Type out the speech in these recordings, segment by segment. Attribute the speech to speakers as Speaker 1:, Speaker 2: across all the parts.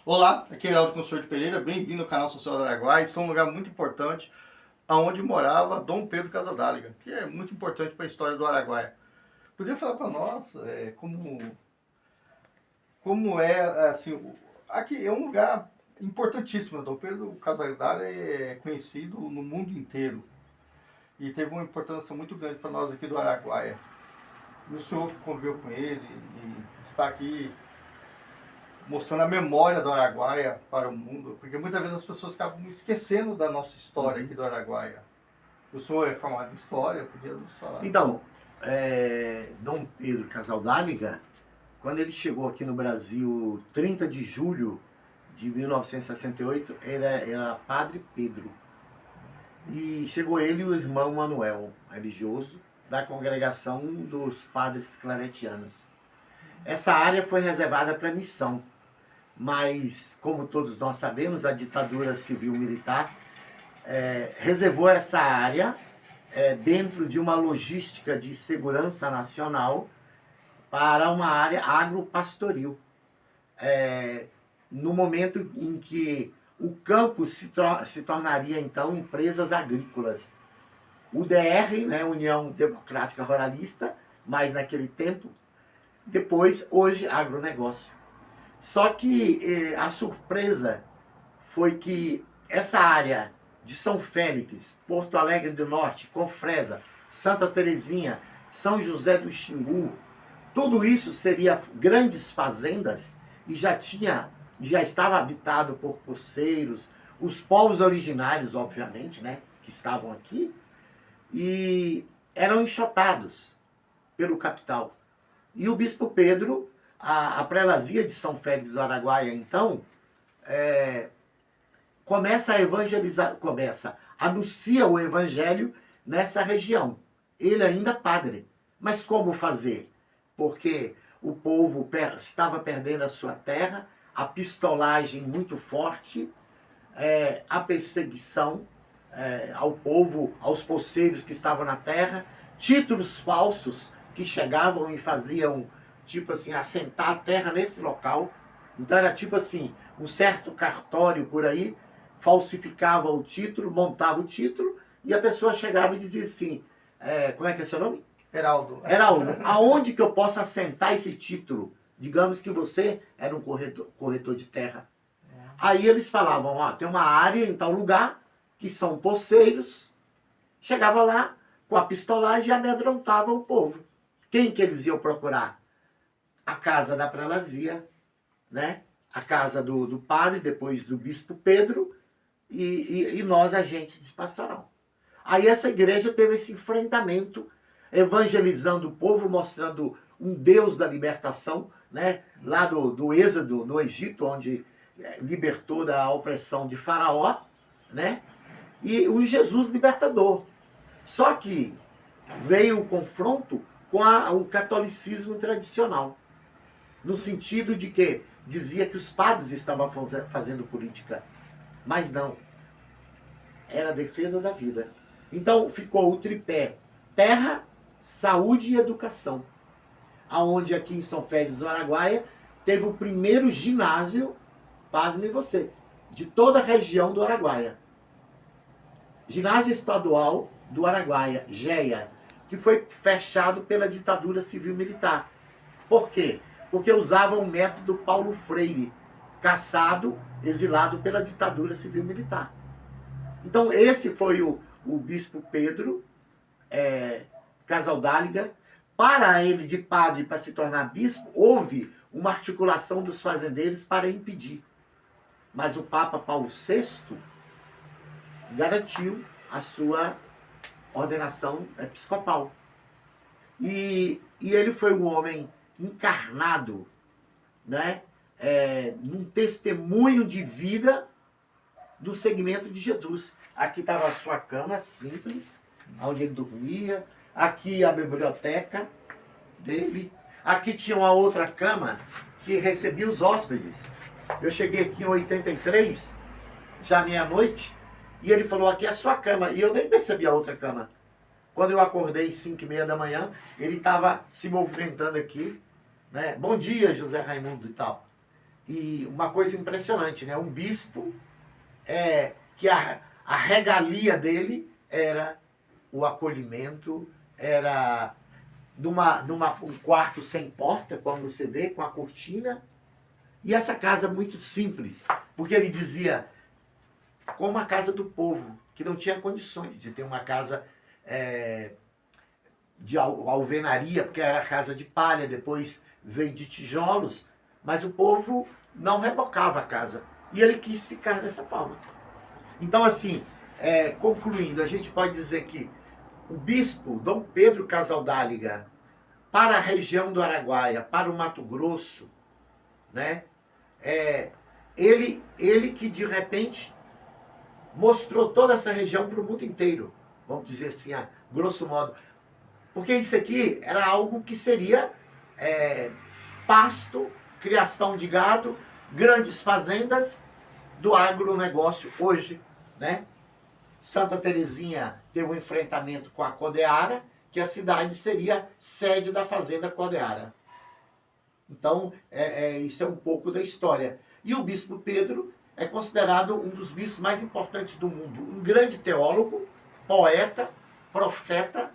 Speaker 1: Olá, aqui é Aldo Consorte Pereira, bem-vindo ao canal Social do Araguaia. Esse foi um lugar muito importante, onde morava Dom Pedro Casadáliga, que é muito importante para a história do Araguaia. Podia falar para nós como é, assim, aqui é um lugar importantíssimo. Dom Pedro Casadáliga é conhecido no mundo inteiro e teve uma importância muito grande para nós aqui do Araguaia. E o senhor que conviveu com ele e está aqui mostrando a memória do Araguaia para o mundo, porque muitas vezes as pessoas acabam esquecendo da nossa história aqui
Speaker 2: Uhum.
Speaker 1: do Araguaia. O senhor é formado em história, podia nos falar?
Speaker 2: Então, Dom Pedro Casaldáliga, quando ele chegou aqui no Brasil, 30 de julho de 1968, era Padre Pedro. E chegou ele e o irmão Manuel, religioso, da congregação dos padres claretianos. Essa área foi reservada para missão, mas, como todos nós sabemos, a ditadura civil-militar reservou essa área dentro de uma logística de segurança nacional para uma área agropastoril. No momento em que o campo se tornaria, então, empresas agrícolas. UDR, né, União Democrática Ruralista, mas naquele tempo, depois, hoje, agronegócio. Só que a surpresa foi que essa área de São Félix, Porto Alegre do Norte, Confresa, Santa Terezinha, São José do Xingu, tudo isso seria grandes fazendas e já estava habitado por poceiros, os povos originários, obviamente, né, que estavam aqui, e eram enxotados pelo capital. E o bispo Pedro, a prelazia de São Félix do Araguaia, então, começa a evangelizar, anuncia o evangelho nessa região. Ele ainda padre. Mas como fazer? Porque o povo estava perdendo a sua terra, a pistolagem muito forte, a perseguição ao povo, aos poceiros que estavam na terra, títulos falsos que chegavam e faziam, tipo assim, assentar a terra nesse local. Então era tipo assim, um certo cartório por aí falsificava o título, montava o título, e a pessoa chegava e dizia assim, como é que é seu nome?
Speaker 1: Heraldo.
Speaker 2: Heraldo, aonde que eu posso assentar esse título? Digamos que você era um corretor de terra. Aí eles falavam, ó, tem uma área em tal lugar, que são poceiros. Chegava lá com a pistolagem e amedrontava o povo. Quem que eles iam procurar? A casa da prelazia, né? A casa do padre, depois do bispo Pedro, e nós, agentes de pastoral. Aí essa igreja teve esse enfrentamento, evangelizando o povo, mostrando um Deus da libertação, né? Lá do Êxodo, no Egito, onde libertou da opressão de Faraó, né? E o Jesus libertador. Só que veio o confronto com o catolicismo tradicional, no sentido de que dizia que os padres estavam fazendo política, mas não, era a defesa da vida. Então ficou o tripé terra, saúde e educação, aonde aqui em São Félix do Araguaia teve o primeiro ginásio, pasme você, de toda a região do Araguaia. Ginásio Estadual do Araguaia, GEA, que foi fechado pela ditadura civil-militar. Por quê? Porque usava o método Paulo Freire, caçado, exilado pela ditadura civil-militar. Então esse foi o bispo Pedro Casaldáliga. Para ele, de padre, para se tornar bispo, houve uma articulação dos fazendeiros para impedir. Mas o Papa Paulo VI garantiu a sua ordenação episcopal. E ele foi um homem encarnado, né? Num testemunho de vida do segmento de Jesus. Aqui estava a sua cama simples, onde ele dormia. Aqui a biblioteca dele. Aqui tinha uma outra cama que recebia os hóspedes. Eu cheguei aqui em 83, já meia-noite, e ele falou, aqui é a sua cama. E eu nem percebi a outra cama. Quando eu acordei 5h30 da manhã, ele estava se movimentando aqui, né? Bom dia, José Raimundo e tal. E uma coisa impressionante, né? Um bispo, que a regalia dele era o acolhimento, era um quarto sem porta, como você vê, com a cortina. E essa casa muito simples, porque ele dizia, como a casa do povo, que não tinha condições de ter uma casa de alvenaria, porque era casa de palha, depois veio de tijolos, mas o povo não rebocava a casa. E ele quis ficar dessa forma. Então, assim, concluindo, a gente pode dizer que o bispo Dom Pedro Casaldáliga, para a região do Araguaia, para o Mato Grosso, né, ele que de repente mostrou toda essa região para o mundo inteiro, vamos dizer assim, a grosso modo. Porque isso aqui era algo que seria pasto, criação de gado, grandes fazendas do agronegócio hoje, né? Santa Terezinha teve um enfrentamento com a Codeara, que a cidade seria sede da fazenda Codeara. Então, isso é um pouco da história. E o bispo Pedro é considerado um dos bispos mais importantes do mundo. Um grande teólogo, poeta, profeta,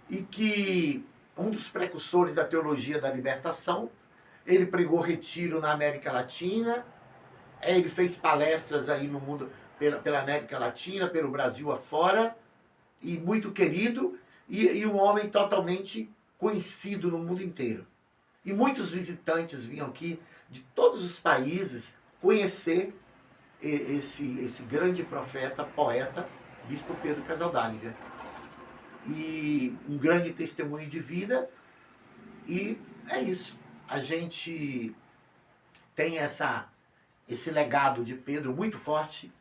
Speaker 2: e que um dos precursores da teologia da libertação. Ele pregou retiro na América Latina, ele fez palestras aí no mundo, pela América Latina, pelo Brasil afora, e muito querido, e um homem totalmente conhecido no mundo inteiro. E muitos visitantes vinham aqui de todos os países conhecer esse grande profeta, poeta, bispo Pedro Casaldáliga. E um grande testemunho de vida, e é isso. A gente tem esse legado de Pedro muito forte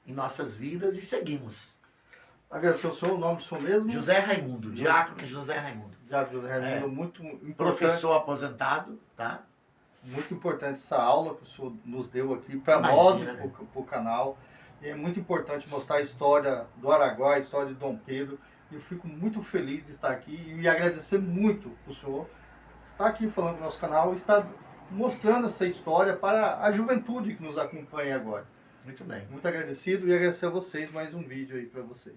Speaker 2: em nossas vidas e seguimos.
Speaker 1: Agradecer o senhor, o nome do senhor mesmo?
Speaker 2: José Raimundo, diácono José Raimundo.
Speaker 1: Diácono José Raimundo, muito importante.
Speaker 2: Professor aposentado, tá?
Speaker 1: Muito importante essa aula que o senhor nos deu aqui para nós e
Speaker 2: né?
Speaker 1: para o canal. E é muito importante mostrar a história do Araguaia, a história de Dom Pedro. E eu fico muito feliz de estar aqui e agradecer muito o senhor estar aqui falando do nosso canal e estar mostrando essa história para a juventude que nos acompanha agora.
Speaker 2: Muito bem.
Speaker 1: Muito agradecido e agradecer a vocês, mais um vídeo aí para vocês.